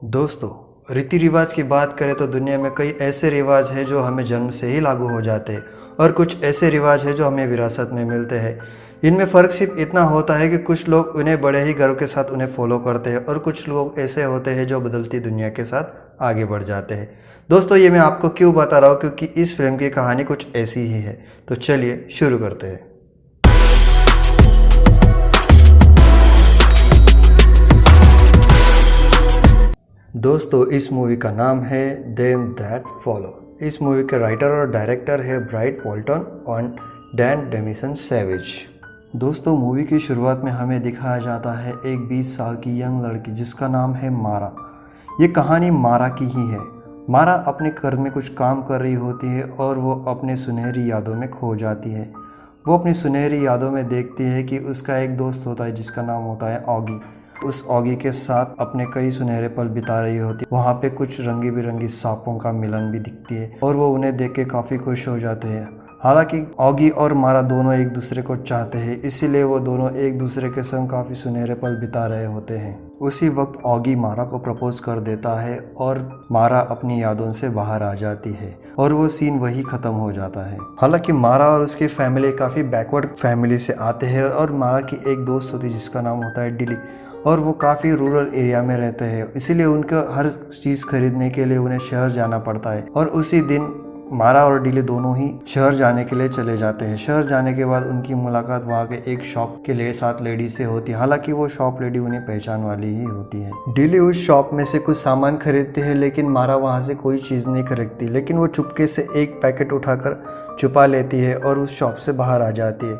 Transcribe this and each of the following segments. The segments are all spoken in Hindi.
दोस्तों, रीति रिवाज की बात करें तो दुनिया में कई ऐसे रिवाज हैं जो हमें जन्म से ही लागू हो जाते हैं और कुछ ऐसे रिवाज हैं जो हमें विरासत में मिलते हैं। इनमें फ़र्क सिर्फ इतना होता है कि कुछ लोग उन्हें बड़े ही गर्व के साथ उन्हें फॉलो करते हैं और कुछ लोग ऐसे होते हैं जो बदलती दुनिया के साथ आगे बढ़ जाते हैं। दोस्तों, ये मैं आपको क्यों बता रहा हूँ, क्योंकि इस फिल्म की कहानी कुछ ऐसी ही है। तो चलिए शुरू करते हैं। दोस्तों, इस मूवी का नाम है देम दैट फॉलो। इस मूवी के राइटर और डायरेक्टर है ब्राइट वॉल्टन और डैन डेमिसन सैवेज। दोस्तों, मूवी की शुरुआत में हमें दिखाया जाता है एक 20 साल की यंग लड़की जिसका नाम है मारा। ये कहानी मारा की ही है। मारा अपने घर में कुछ काम कर रही होती है और वो अपने सुनहरी यादों में खो जाती है। वो अपनी सुनहरी यादों में देखती है कि उसका एक दोस्त होता है जिसका नाम होता है ऑगी। उस ऑगी के साथ अपने कई सुनहरे पल बिता रही होती है। वहाँ पे कुछ रंगी बिरंगी सांपों का मिलन भी दिखती है और वो उन्हें देख के काफ़ी खुश हो जाते हैं। हालांकि ऑगी और मारा दोनों एक दूसरे को चाहते हैं, इसीलिए वो दोनों एक दूसरे के संग काफ़ी सुनहरे पल बिता रहे होते हैं। उसी वक्त ऑगी मारा को प्रपोज कर देता है और मारा अपनी यादों से बाहर आ जाती है और वो सीन वही ख़त्म हो जाता है। हालांकि मारा और उसकी फैमिली काफ़ी बैकवर्ड फैमिली से आते हैं और मारा की एक दोस्त होती है जिसका नाम होता है डिली, और वो काफ़ी रूरल एरिया में रहते हैं, इसीलिए उनको हर चीज़ खरीदने के लिए उन्हें शहर जाना पड़ता है। और उसी दिन मारा और डिले दोनों ही शहर जाने के लिए चले जाते हैं। शहर जाने के बाद उनकी मुलाकात वहाँ के एक शॉप के लिए साथ लेडी से होती है। हालांकि वो शॉप लेडी उन्हें पहचान वाली ही होती है। डिले उस शॉप में से कुछ सामान खरीदते हैं, लेकिन मारा वहाँ से कोई चीज़ नहीं खरीदती, लेकिन वो चुपके से एक पैकेट उठाकर छुपा लेती है और उस शॉप से बाहर आ जाती है।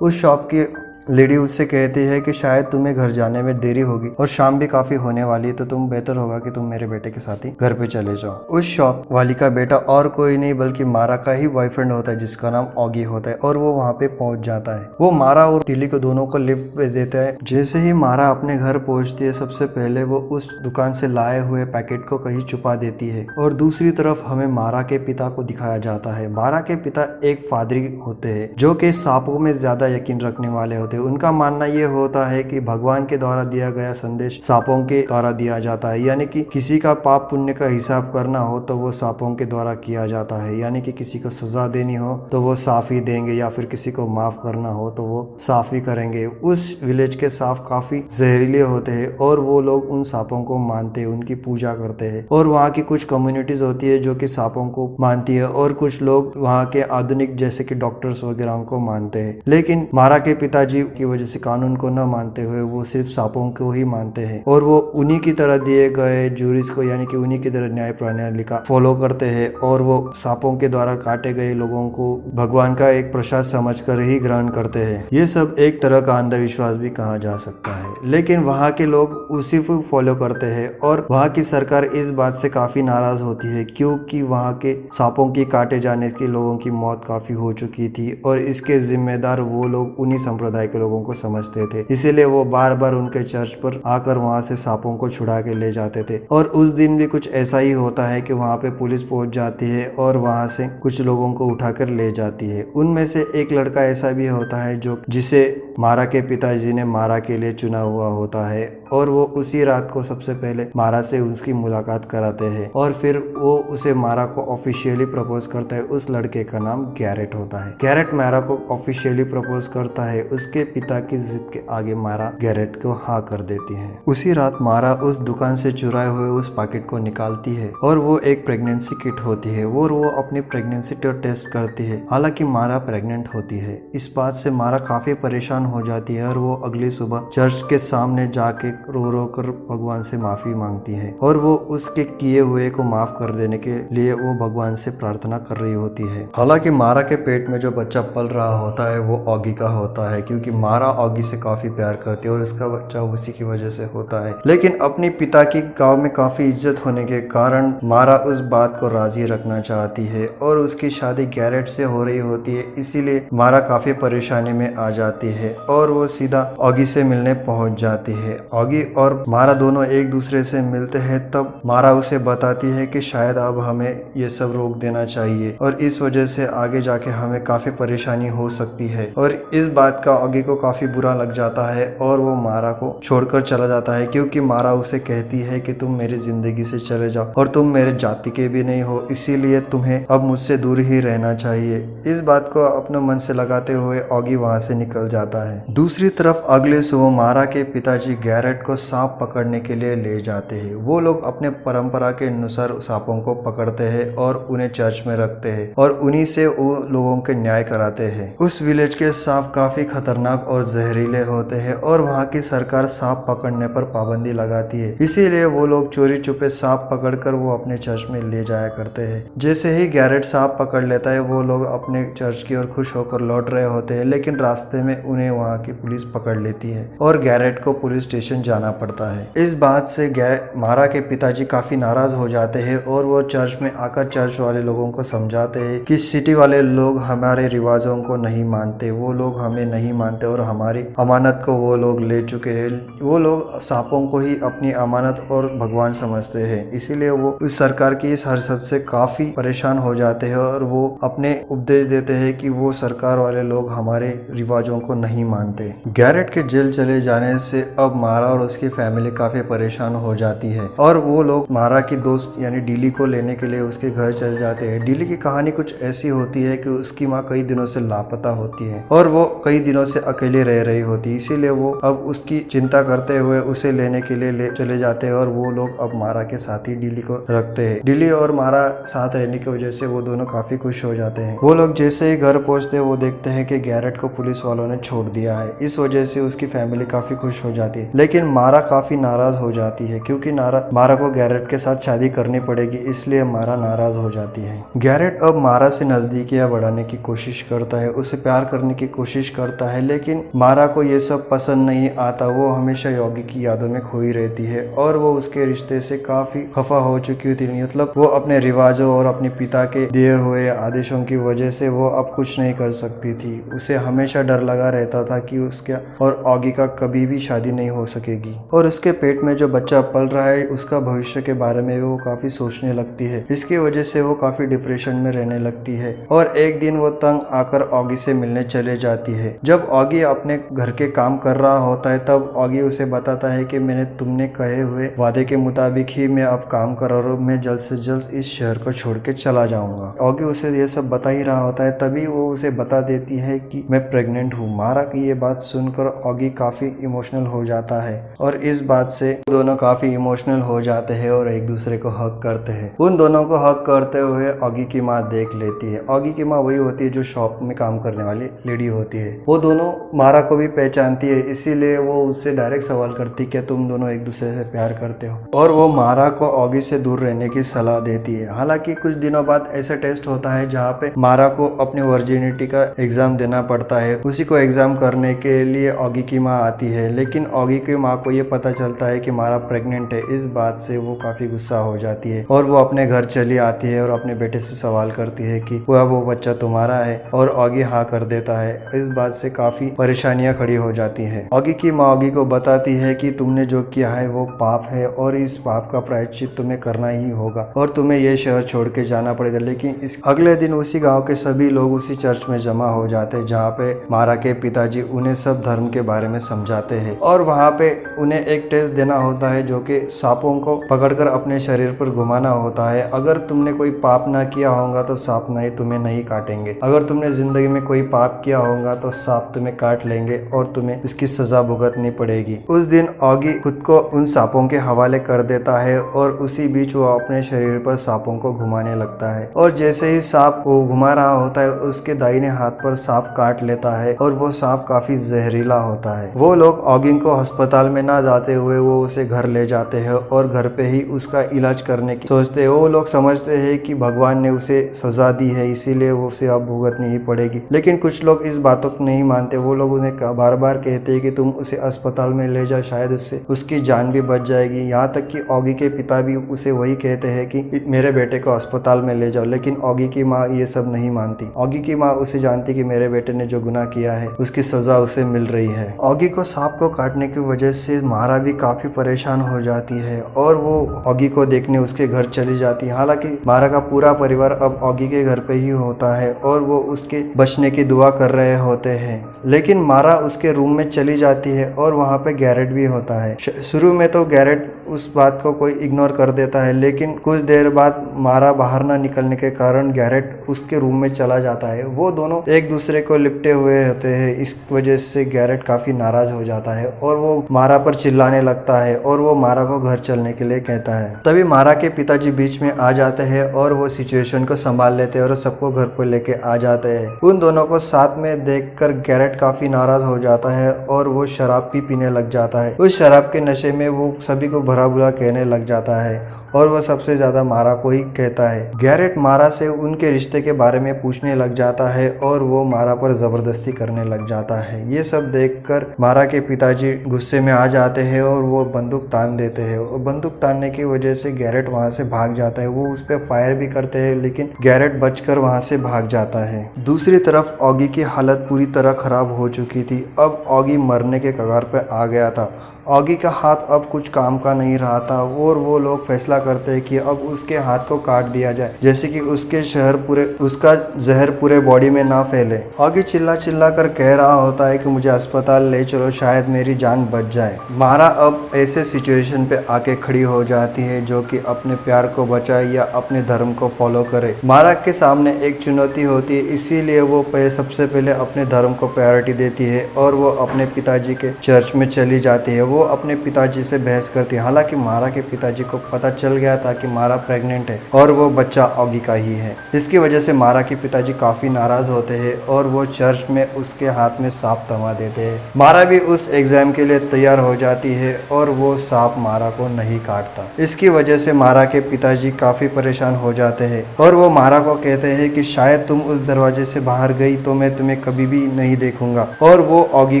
उस शॉप की लेडी उससे कहती है कि शायद तुम्हें घर जाने में देरी होगी और शाम भी काफ़ी होने वाली है, तो तुम बेहतर होगा कि तुम मेरे बेटे के साथ ही घर पे चले जाओ। उस शॉप वाली का बेटा और कोई नहीं बल्कि मारा का ही बॉयफ्रेंड होता है जिसका नाम ऑगी होता है, और वो वहाँ पे पहुँच जाता है। वो मारा और डिली को दोनों को लिफ्ट पे देता है। जैसे ही मारा अपने घर पहुँचती है, सबसे पहले वो उस दुकान से लाए हुए पैकेट को कहीं छुपा देती है। और दूसरी तरफ हमें मारा के पिता को दिखाया जाता है। मारा के पिता एक फादरी होते हैं जो कि सांपों में ज्यादा यकीन रखने वाले होते हैं। उनका मानना ये होता है कि भगवान के द्वारा दिया गया संदेश सांपों के द्वारा दिया जाता है, यानी कि किसी का पाप पुण्य का हिसाब करना हो तो वो सांपों के द्वारा किया जाता है, यानी कि किसी को सजा देनी हो तो वो साफ ही देंगे, या फिर किसी को माफ करना हो तो वो साफ ही करेंगे। उस विलेज के सांप काफी जहरीले होते हैं और वो लोग उन सांपों को मानते हैं, उनकी पूजा करते हैं। और वहाँ की कुछ कम्युनिटीज होती है जो कि सांपों को मानती है और कुछ लोग वहाँ के आधुनिक जैसे कि डॉक्टर्स वगैरह को मानते हैं। लेकिन मारा के पिताजी की वजह से कानून को न मानते हुए वो सिर्फ सांपों को ही मानते हैं और वो उन्हीं की तरह दिए गए जूरीज को, यानी कि उन्हीं की तरह न्याय प्रणाली का फॉलो करते हैं, और वो सांपों के द्वारा काटे गए लोगों को भगवान का एक प्रसाद समझकर ही ग्रहण करते हैं। ये सब एक तरह का अंधविश्वास भी कहा जा सकता है, लेकिन वहाँ के लोग उसी को फॉलो करते हैं। और वहाँ की सरकार इस बात से काफी नाराज होती है क्योंकि वहाँ के सांपों की काटे जाने के लोगों की मौत काफी हो चुकी थी और इसके जिम्मेदार वो लोग उन्हीं संप्रदाय के लोगों को समझते थे। इसीलिए वो बार बार उनके चर्च पर आकर वहां से सांपों को छुड़ा के ले जाते थे। और उस दिन भी कुछ ऐसा ही होता है कि वहां पे पुलिस पहुंच जाती है और वहां से कुछ लोगों को उठाकर ले जाती है। उनमें से एक लड़का ऐसा भी होता है जो जिसे मारा के पिताजी ने मारा के लिए चुना हुआ होता है, और वो उसी रात को सबसे पहले मारा से उसकी मुलाकात कराते हैं और फिर वो उसे मारा को ऑफिशियली प्रपोज करता है। उस लड़के का नाम गैरेट होता है। गैरेट मारा को ऑफिशियली प्रपोज करता है। उसके पिता की जिद के आगे मारा गैरेट को हाँ कर देती है। उसी रात मारा उस दुकान से चुराए हुए उस पैकेट को निकालती है और वो एक प्रेगनेंसी किट होती है। वो अपनी प्रेगनेंसी टेस्ट करती है। हालांकि मारा प्रेग्नेंट होती है। इस बात से मारा काफी परेशान हो जाती है और वो अगली सुबह चर्च के सामने जाके रो रो कर भगवान से माफी मांगती है और वो उसके किए हुए को माफ कर देने के लिए वो भगवान से प्रार्थना कर रही होती है। हालांकि मारा के पेट में जो बच्चा पल रहा होता है वो ऑगी का होता है, क्योंकि मारा ऑगी से काफी प्यार करती है और उसका बच्चा उसी की वजह से होता है। लेकिन अपने पिता की गांव में काफी इज्जत होने के कारण मारा उस बात को राजी रखना चाहती है और उसकी शादी गैरेट से हो रही होती है। इसीलिए मारा काफी परेशानी में आ जाती है और वो सीधा ऑगी से मिलने पहुंच जाती है। ऑगी और मारा दोनों एक दूसरे से मिलते हैं। तब मारा उसे बताती है कि शायद अब हमें ये सब रोक देना चाहिए और इस वजह से आगे जाके हमें काफी परेशानी हो सकती है। और इस बात का ऑगी ऑगी को काफी बुरा लग जाता है और वो मारा को छोड़कर चला जाता है, क्योंकि मारा उसे कहती है कि तुम मेरी जिंदगी से चले जाओ और तुम मेरे जाति के भी नहीं हो, इसीलिए तुम्हें अब मुझसे दूर ही रहना चाहिए। इस बात को अपने मन से लगाते हुए ऑगी वहां से निकल जाता है। दूसरी तरफ अगले सुबह मारा के पिताजी गैरेट को सांप पकड़ने के लिए ले जाते हैं। वो लोग अपने परंपरा के अनुसार सांपों को पकड़ते हैं और उन्हें चर्च में रखते हैं और उन्हीं से वो लोगों के न्याय कराते हैं। उस विलेज के सांप काफी खतरनाक और जहरीले होते हैं और वहाँ की सरकार सांप पकड़ने पर पाबंदी लगाती है, इसीलिए वो लोग चोरी छुपे सांप पकड़कर वो अपने चर्च में ले जाया करते हैं। जैसे ही गैरेट सांप पकड़ लेता है वो लोग अपने चर्च की ओर खुश होकर लौट रहे होते हैं, लेकिन रास्ते में उन्हें वहाँ की पुलिस पकड़ लेती है और गैरेट को पुलिस स्टेशन जाना पड़ता है। इस बात से मारा के पिताजी काफी नाराज हो जाते हैं और वो चर्च में आकर चर्च वाले लोगों को समझाते हैं कि सिटी वाले लोग हमारे रिवाजों को नहीं मानते, वो लोग हमें नहीं मानते और हमारी अमानत को वो लोग ले चुके हैं। वो लोग सांपों को ही अपनी अमानत और भगवान समझते हैं, इसीलिए वो उस सरकार की इस हरकत से काफी परेशान हो जाते हैं और वो अपने उपदेश देते हैं कि वो सरकार वाले लोग हमारे रिवाजों को नहीं मानते। गैरेट के जेल चले जाने से अब मारा और उसकी फैमिली काफी परेशान हो जाती है और वो लोग मारा की दोस्त यानी डीली को लेने के लिए उसके घर चले जाते हैं। डीली की कहानी कुछ ऐसी होती है कि उसकी माँ कई दिनों से लापता होती है और वो कई दिनों से अकेले रह रही होती है, इसीलिए वो अब उसकी चिंता करते हुए उसे लेने के लिए चले जाते हैं और वो लोग अब मारा के साथ ही डीली को रखते हैं। डीली और मारा साथ रहने की वजह से वो दोनों काफी खुश हो जाते हैं। वो लोग जैसे ही घर पहुंचते हैं वो देखते हैं कि गैरेट को पुलिस वालों ने छोड़ दिया है। इस वजह से उसकी फैमिली काफी खुश हो जाती है, लेकिन मारा काफी नाराज हो जाती है क्योंकि मारा को गैरेट के साथ शादी करनी पड़ेगी, इसलिए मारा नाराज हो जाती है। गैरेट अब मारा से नजदीकियां बढ़ाने की कोशिश करता है, उसे प्यार करने की कोशिश करता है, लेकिन मारा को ये सब पसंद नहीं आता। वो हमेशा योगी की यादों में खोई रहती है और वो उसके रिश्ते से काफी खफा हो चुकी थी। मतलब वो अपने रिवाजों और अपने पिता के दिए हुए आदेशों की वजह से वो अब कुछ नहीं कर सकती थी। उसे हमेशा डर लगा रहता था कि उसका और ऑगी का कभी भी शादी नहीं हो सकेगी और उसके पेट में जो बच्चा पल रहा है उसका भविष्य के बारे में वो काफी सोचने लगती है। इसकी वजह से वो काफी डिप्रेशन में रहने लगती है और एक दिन वो तंग आकर ऑगी से मिलने चले जाती है। जब ऑगी अपने घर के काम कर रहा होता है तब ऑगी उसे बताता है कि मैंने तुमने कहे हुए वादे के मुताबिक ही मैं अब काम कर रहा हूँ, मैं जल्द से जल्द इस शहर को छोड़ के चला जाऊंगा। ऑगी उसे ये सब बता ही रहा होता है, तभी वो उसे बता देती है कि मैं प्रेग्नेंट हूँ। मारा की ये बात सुनकर ऑगी काफी इमोशनल हो जाता है और इस बात से दोनों काफी इमोशनल हो जाते हैं और एक दूसरे को हक करते हैं। उन दोनों को हक करते हुए ऑगी की माँ देख लेती है। ऑगी की माँ वही होती है जो शॉप में काम करने वाली लेडी होती है। वो दोनों मारा को भी पहचानती है, इसीलिए वो उससे डायरेक्ट सवाल करती है कि तुम दोनों एक दूसरे से प्यार करते हो और वो मारा को ऑगी से दूर रहने की सलाह देती है। हालांकि कुछ दिनों बाद ऐसा टेस्ट होता है जहाँ पे मारा को अपनी वर्जिनिटी का एग्जाम देना पड़ता है। उसी को एग्जाम करने के लिए ऑगी की माँ आती है, लेकिन ऑगी की माँ को ये पता चलता है कि मारा प्रेग्नेंट है। इस बात से वो काफी गुस्सा हो जाती है और वो अपने घर चली आती है और अपने बेटे से सवाल करती है कि वो बच्चा तुम्हारा है और ऑगी हाँ कर देता है। इस बात से काफी परेशानियां खड़ी हो जाती है। ऑगी की माँ ऑगी को बताती है कि तुमने जो किया है वो पाप है और इस पाप का प्रायश्चित तुम्हें करना ही होगा और तुम्हें ये शहर छोड़ के जाना पड़ेगा। लेकिन इस अगले दिन उसी गाँव के सभी लोग उसी चर्च में जमा हो जाते हैं जहाँ पे मारा के पिताजी उन्हें सब धर्म के बारे में समझाते हैं और वहाँ पे उन्हें एक टेस्ट देना होता है जो कि सांपों को पकड़कर अपने शरीर पर घुमाना होता है। अगर तुमने कोई पाप ना किया होगा तो सांप नहीं तुम्हें नहीं काटेंगे, अगर तुमने जिंदगी में कोई पाप किया होगा तो सांप तुम्हें काट लेंगे और तुम्हें इसकी सजा भुगतनी पड़ेगी। उस दिन ऑगी खुद को उन सांपों के हवाले कर देता है और उसी बीच वो अपने शरीर पर सांपों को घुमाने लगता है और जैसे ही सांप को घुमा रहा होता है उसके दाहिने हाथ पर सांप काट लेता है और वो सांप काफी जहरीला होता है। वो लोग ऑगी को अस्पताल में ना जाते हुए वो उसे घर ले जाते हैं और घर पे ही उसका इलाज करने की सोचते हैं। वो लोग समझते हैं कि भगवान ने उसे सजा दी है इसीलिए वो उसे अब भुगतनी ही पड़ेगी, लेकिन कुछ लोग इस बातों को नहीं मानते। वो लोग उन्हें बार बार कहते हैं कि तुम उसे अस्पताल में ले जाओ, शायद उससे उसकी जान भी बच जाएगी। यहाँ तक कि ऑगी के पिता भी उसे वही कहते हैं कि मेरे बेटे को अस्पताल में ले जाओ, लेकिन ऑगी की माँ ये सब नहीं मानती। ऑगी की माँ उसे जानती कि मेरे बेटे ने जो गुनाह किया है उसकी सजा उसे मिल रही है। ऑगी को सांप को काटने की वजह से मारा भी काफी परेशान हो जाती है और वो ऑगी को देखने उसके घर चली जाती है। हालांकि मारा का पूरा परिवार अब ऑगी के घर पे ही होता है और वो उसके बचने की दुआ कर रहे होते हैं। लेकिन मारा उसके रूम में चली जाती है और वहाँ पे गैरेट भी होता है। शुरू में तो गैरेट उस बात को कोई इग्नोर कर देता है, लेकिन कुछ देर बाद मारा बाहर ना निकलने के कारण गैरेट उसके रूम में चला जाता है। वो दोनों एक दूसरे को लिपटे हुए होते हैं। इस वजह से गैरेट काफी नाराज हो जाता है और वो मारा पर चिल्लाने लगता है और वो मारा को घर चलने के लिए कहता है। तभी मारा के पिताजी बीच में आ जाते हैं और वो सिचुएशन को संभाल लेते हैं और सबको घर पर लेके आ जाते हैं। उन दोनों को साथ में देखकर गैरेट काफी नाराज हो जाता है और वो शराब भी पीने लग जाता है। उस शराब के नशे में वो सभी को भला बुरा कहने लग जाता है और वह सबसे ज्यादा मारा को ही कहता है। गैरेट मारा से उनके रिश्ते के बारे में पूछने लग जाता है और वो मारा पर जबरदस्ती करने लग जाता है। ये सब देखकर मारा के पिताजी गुस्से में आ जाते हैं और वो बंदूक तान देते हैं और बंदूक तानने की वजह से गैरेट वहां से भाग जाता है। वो उस पर फायर भी करते हैं, लेकिन गैरेट बचकर वहां से भाग जाता है। दूसरी तरफ ऑगी की हालत पूरी तरह खराब हो चुकी थी। अब ऑगी मरने के कगार पर आ गया था। ऑगी का हाथ अब कुछ काम का नहीं रहा था और वो लोग फैसला करते हैं कि अब उसके हाथ को काट दिया जाए, जैसे कि उसका जहर पूरे बॉडी में ना फैले। ऑगी चिल्ला चिल्ला कर कह रहा होता है कि मुझे अस्पताल ले चलो, शायद मेरी जान बच जाए। मारा अब ऐसे सिचुएशन पे आके खड़ी हो जाती है जो कि अपने प्यार को बचाए या अपने धर्म को फॉलो करे। मारा के सामने एक चुनौती होती है, इसीलिए वो सबसे पहले अपने धर्म को प्रायोरिटी देती है और वो अपने पिताजी के चर्च में चली जाती है। वो अपने पिताजी से बहस करती है। हालांकि मारा के पिताजी को पता चल गया था कि मारा प्रेग्नेंट है और वो बच्चा ऑगी का ही है। इसकी वजह से मारा के पिताजी काफी नाराज होते हैं और वो चर्च में उसके हाथ में सांप थमा देते हैं। मारा भी उस एग्जाम के लिए तैयार हो जाती है और वो सांप मारा को नहीं काटता। इसकी वजह से मारा के पिताजी काफी परेशान हो जाते हैं और वो मारा को कहते हैं कि शायद तुम उस दरवाजे से बाहर गई तो मैं तुम्हें कभी भी नहीं देखूंगा। और वो ऑगी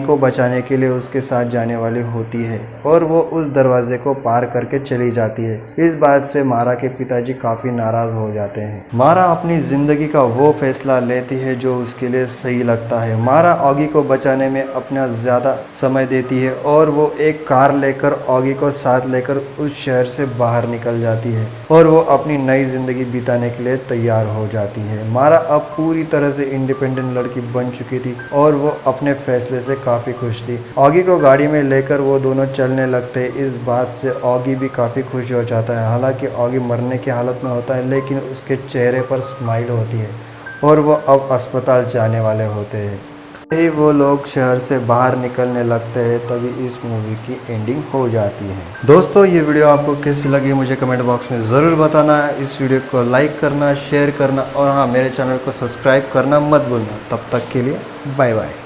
को बचाने के लिए उसके साथ जाने वाली होती है और वो उस दरवाजे को पार करके चली जाती है। इस बात से मारा के पिताजी काफी नाराज हो जाते हैं। मारा अपनी जिंदगी का वो फैसला लेती है जो उसके लिए सही लगता है। मारा ऑगी को बचाने में अपना ज्यादा समय देती है और वो एक कार लेकर ऑगी को साथ लेकर उस शहर से बाहर निकल जाती है और वो अपनी नई जिंदगी बिताने के लिए तैयार हो जाती है। मारा अब पूरी तरह से इंडिपेंडेंट लड़की बन चुकी थी और वो अपने फैसले से काफी खुश थी। ऑगी को गाड़ी में लेकर वो दोनों चलने लगते हैं। इस बात से ऑगी भी काफी खुश हो जाता है। हालांकि ऑगी मरने की हालत में होता है, लेकिन उसके चेहरे पर स्माइल होती है और वो अब अस्पताल जाने वाले होते हैं। यही वो लोग शहर से बाहर निकलने लगते हैं, तभी इस मूवी की एंडिंग हो जाती है। दोस्तों, ये वीडियो आपको कैसी लगी मुझे कमेंट बॉक्स में ज़रूर बताना है। इस वीडियो को लाइक करना, शेयर करना और हाँ, मेरे चैनल को सब्सक्राइब करना मत भूलना। तब तक के लिए बाय बाय।